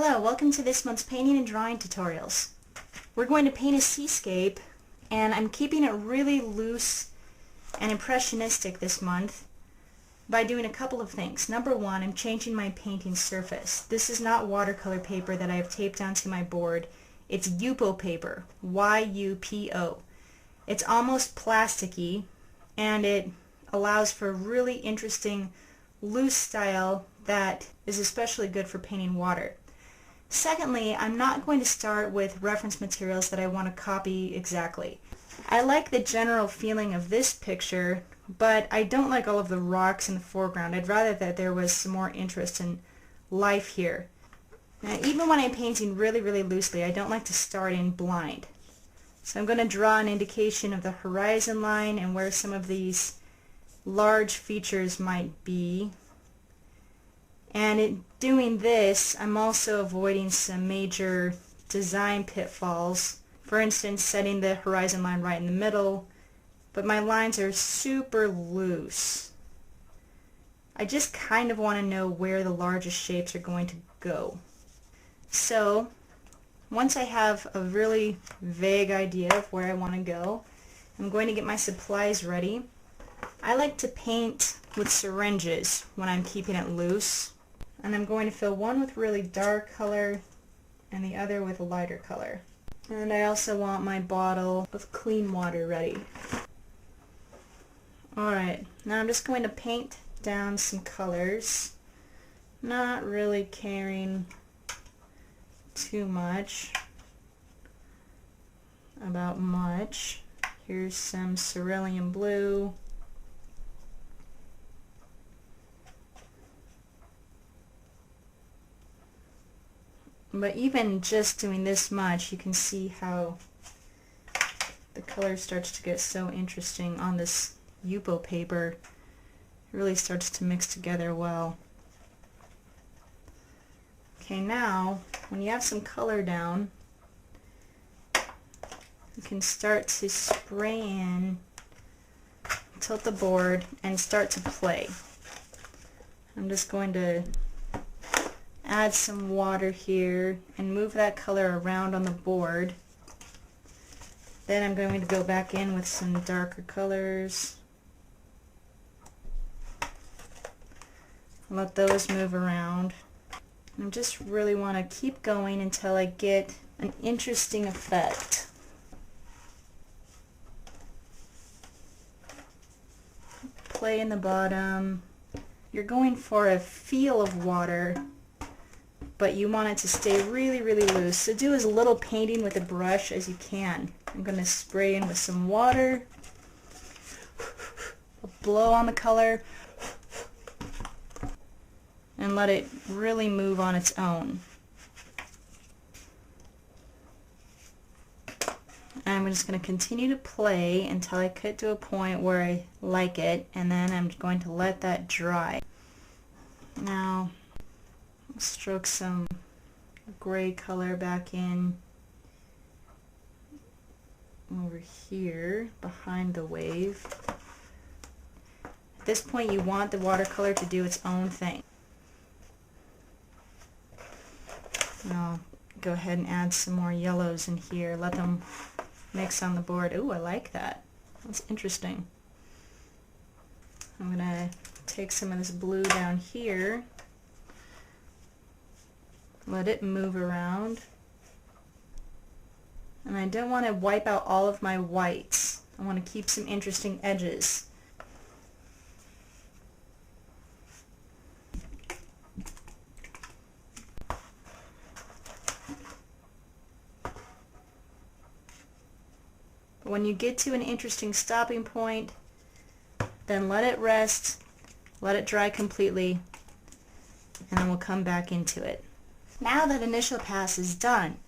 Hello, welcome to this month's painting and drawing tutorials. We're going to paint a seascape, and I'm keeping it really loose and impressionistic this month by doing a couple of things. Number one, I'm changing my painting surface. This is not watercolor paper that I have taped onto my board. It's Yupo paper, Y-U-P-O. It's almost plasticky, and it allows for a really interesting loose style that is especially good for painting water. Secondly, I'm not going to start with reference materials that I want to copy exactly. I like the general feeling of this picture, but I don't like all of the rocks in the foreground. I'd rather that there was some more interest in life here. Now, even when I'm painting really loosely, I don't like to start in blind. So I'm going to draw an indication of the horizon line and where some of these large features might be. And in doing this, I'm also avoiding some major design pitfalls. For instance, setting the horizon line right in the middle, but my lines are super loose. I just kind of want to know where the largest shapes are going to go. So, once I have a really vague idea of where I want to go, I'm going to get my supplies ready. I like to paint with syringes when I'm keeping it loose. And I'm going to fill one with really dark color and the other with a lighter color. And I also want my bottle of clean water ready. Alright, now I'm just going to paint down some colors. Not really caring too much about much. Here's some cerulean blue. But even just doing this much, you can see how the color starts to get so interesting on this Yupo paper. It really starts to mix together well. Okay, now, when you have some color down, you can start to spray in, tilt the board, and start to play. I'm just going to add some water here and move that color around on the board. Then I'm going to go back in with some darker colors. Let those move around. I just really want to keep going until I get an interesting effect. Play in the bottom. You're going for a feel of water, but you want it to stay really loose. So do as little painting with a brush as you can. I'm going to spray in with some water, blow on the color, and let it really move on its own. And I'm just going to continue to play until I get to a point where I like it, and then I'm going to let that dry. Now, stroke some gray color back in over here behind the wave. At this point, you want the watercolor to do its own thing. Now, go ahead and add some more yellows in here. Let them mix on the board. Ooh, I like that. That's interesting. I'm going to take some of this blue down here. Let it move around. And I don't want to wipe out all of my whites. I want to keep some interesting edges. But when you get to an interesting stopping point, then let it rest, let it dry completely, and then we'll come back into it. Now that initial pass is done,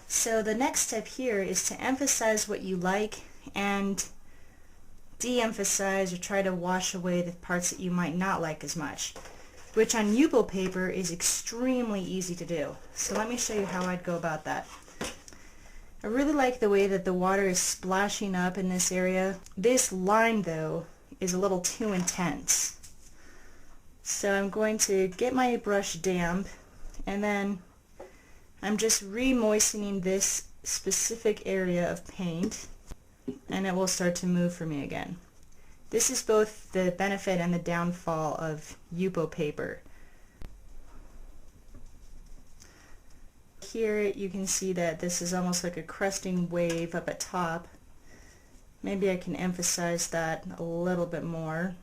so the next step here is to emphasize what you like and de-emphasize or try to wash away the parts that you might not like as much, which on Yupo paper is extremely easy to do. So let me show you how I'd go about that. I really like the way that the water is splashing up in this area. This line, though, is a little too intense. So I'm going to get my brush damp and then I'm just re-moistening this specific area of paint, and it will start to move for me again. This is both the benefit and the downfall of Yupo paper. Here you can see that this is almost like a cresting wave up at top. Maybe I can emphasize that a little bit more.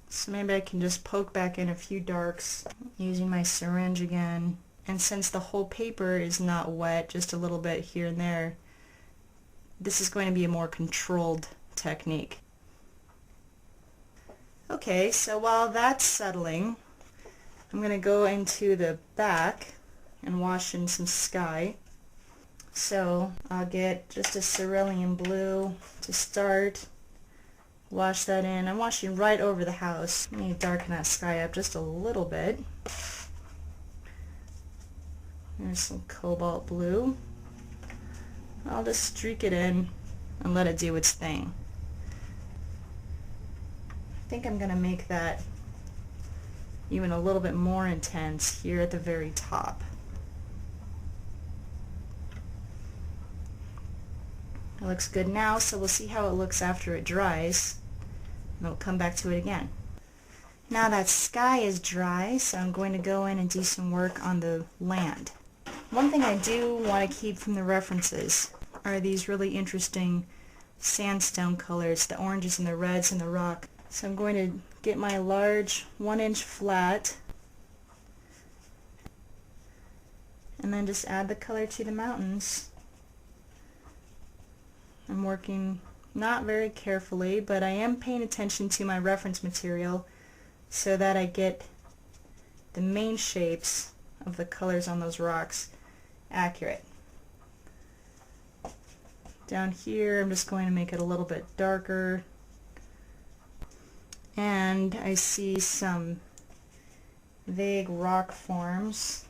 So maybe I can just poke back in a few darks using my syringe again. And since the whole paper is not wet, just a little bit here and there, this is going to be a more controlled technique. Okay, so while that's settling, I'm going to go into the back and wash in some sky. So I'll get just a cerulean blue to start. Wash that in. I'm washing right over the house. I need to darken that sky up just a little bit. There's some cobalt blue. I'll just streak it in and let it do its thing. I think I'm going to make that even a little bit more intense here at the very top. It looks good now, so we'll see how it looks after it dries, and we'll come back to it again. Now that sky is dry, so I'm going to go in and do some work on the land. One thing I do want to keep from the references are these really interesting sandstone colors, the oranges and the reds and the rock. So I'm going to get my large 1-inch flat and then just add the color to the mountains. I'm working not very carefully, but I am paying attention to my reference material so that I get the main shapes of the colors on those rocks accurate. Down here I'm just going to make it a little bit darker, and I see some vague rock forms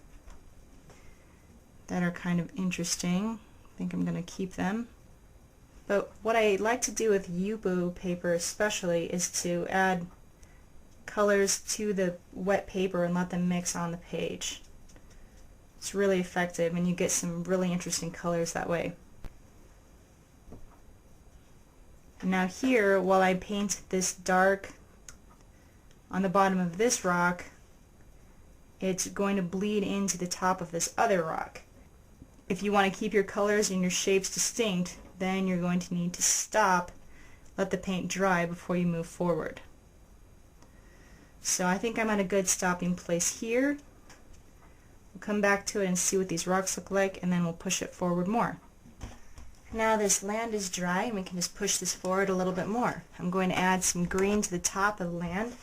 that are kind of interesting. I think I'm going to keep them. But what I like to do with Yupo paper especially is to add colors to the wet paper and let them mix on the page. It's really effective, and you get some really interesting colors that way. Now here, while I paint this dark on the bottom of this rock, it's going to bleed into the top of this other rock. If you want to keep your colors and your shapes distinct, then you're going to need to stop, let the paint dry before you move forward. So I think I'm at a good stopping place here. We'll come back to it and see what these rocks look like, and then we'll push it forward more. Now this land is dry, and we can just push this forward a little bit more. I'm going to add some green to the top of the land.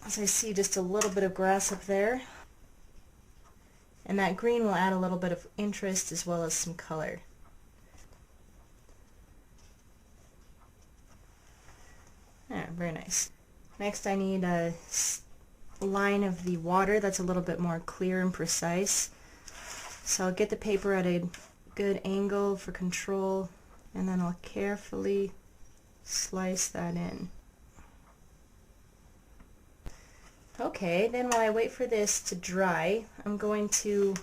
As I see just a little bit of grass up there. And that green will add a little bit of interest as well as some color. Yeah, very nice. Next I need a line of the water that's a little bit more clear and precise. So I'll get the paper at a good angle for control, and then I'll carefully slice that in. Okay, then while I wait for this to dry, I'm going to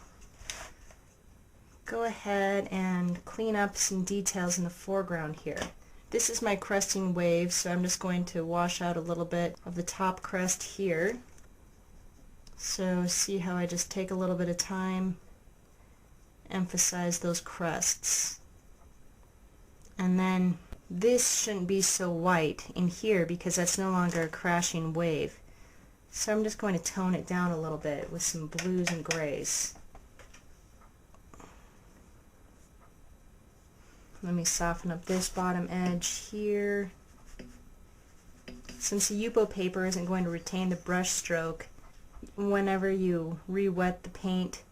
go ahead and clean up some details in the foreground here. This is my cresting wave, so I'm just going to wash out a little bit of the top crest here. So see how I just take a little bit of time, emphasize those crests. And then this shouldn't be so white in here because that's no longer a crashing wave. So I'm just going to tone it down a little bit with some blues and grays. Let me soften up this bottom edge here. Since the Yupo paper isn't going to retain the brush stroke, whenever you re-wet the paint,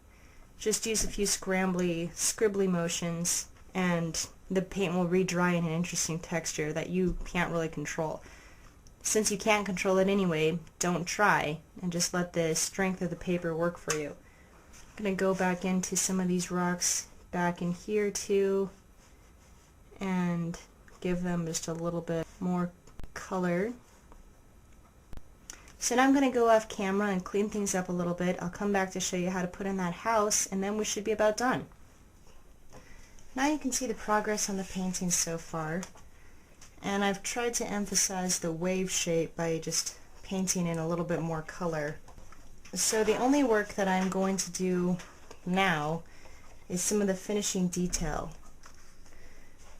just use a few scribbly motions, and the paint will re-dry in an interesting texture that you can't really control. Since you can't control it anyway, don't try, and just let the strength of the paper work for you. I'm going to go back into some of these rocks back in here too, and give them just a little bit more color. So now I'm going to go off camera and clean things up a little bit. I'll come back to show you how to put in that house, and then we should be about done. Now you can see the progress on the painting so far, and I've tried to emphasize the wave shape by just painting in a little bit more color. So the only work that I'm going to do now is some of the finishing detail.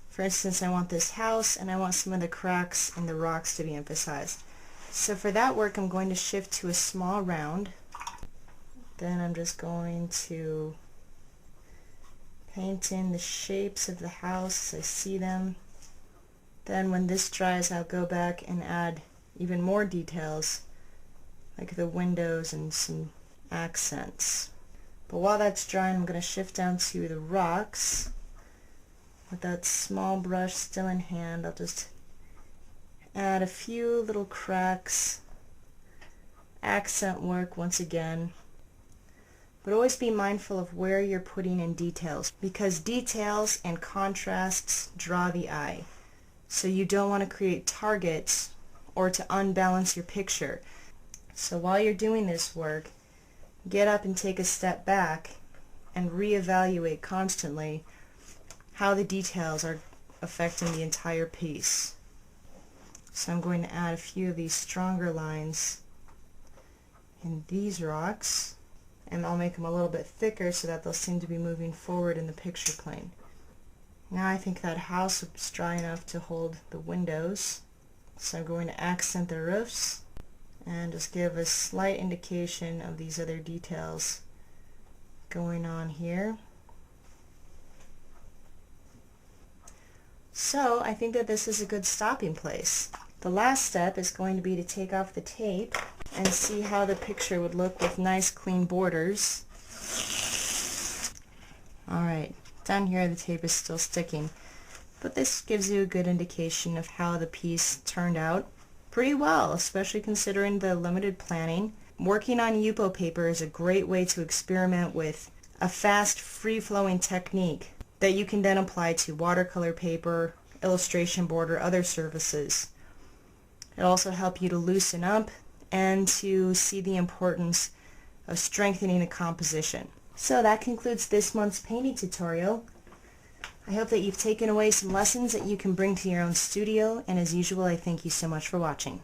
For instance, I want this house and I want some of the cracks in the rocks to be emphasized. So for that work I'm going to shift to a small round. Then I'm just going to paint in the shapes of the house as I see them. Then when this dries I'll go back and add even more details like the windows and some accents. But while that's drying I'm going to shift down to the rocks. With that small brush still in hand, I'll just add a few little cracks, accent work once again. But always be mindful of where you're putting in details, because details and contrasts draw the eye. So you don't want to create targets or to unbalance your picture. So while you're doing this work, get up and take a step back and reevaluate constantly how the details are affecting the entire piece. So I'm going to add a few of these stronger lines in these rocks, and I'll make them a little bit thicker so that they'll seem to be moving forward in the picture plane. Now I think that house is dry enough to hold the windows, so I'm going to accent the roofs and just give a slight indication of these other details going on here. So I think that this is a good stopping place. The last step is going to be to take off the tape and see how the picture would look with nice clean borders. Alright, down here the tape is still sticking, but this gives you a good indication of how the piece turned out pretty well, especially considering the limited planning. Working on Yupo paper is a great way to experiment with a fast, free-flowing technique that you can then apply to watercolor paper, illustration board, or other surfaces. It'll also help you to loosen up and to see the importance of strengthening a composition. So that concludes this month's painting tutorial. I hope that you've taken away some lessons that you can bring to your own studio, and as usual I thank you so much for watching.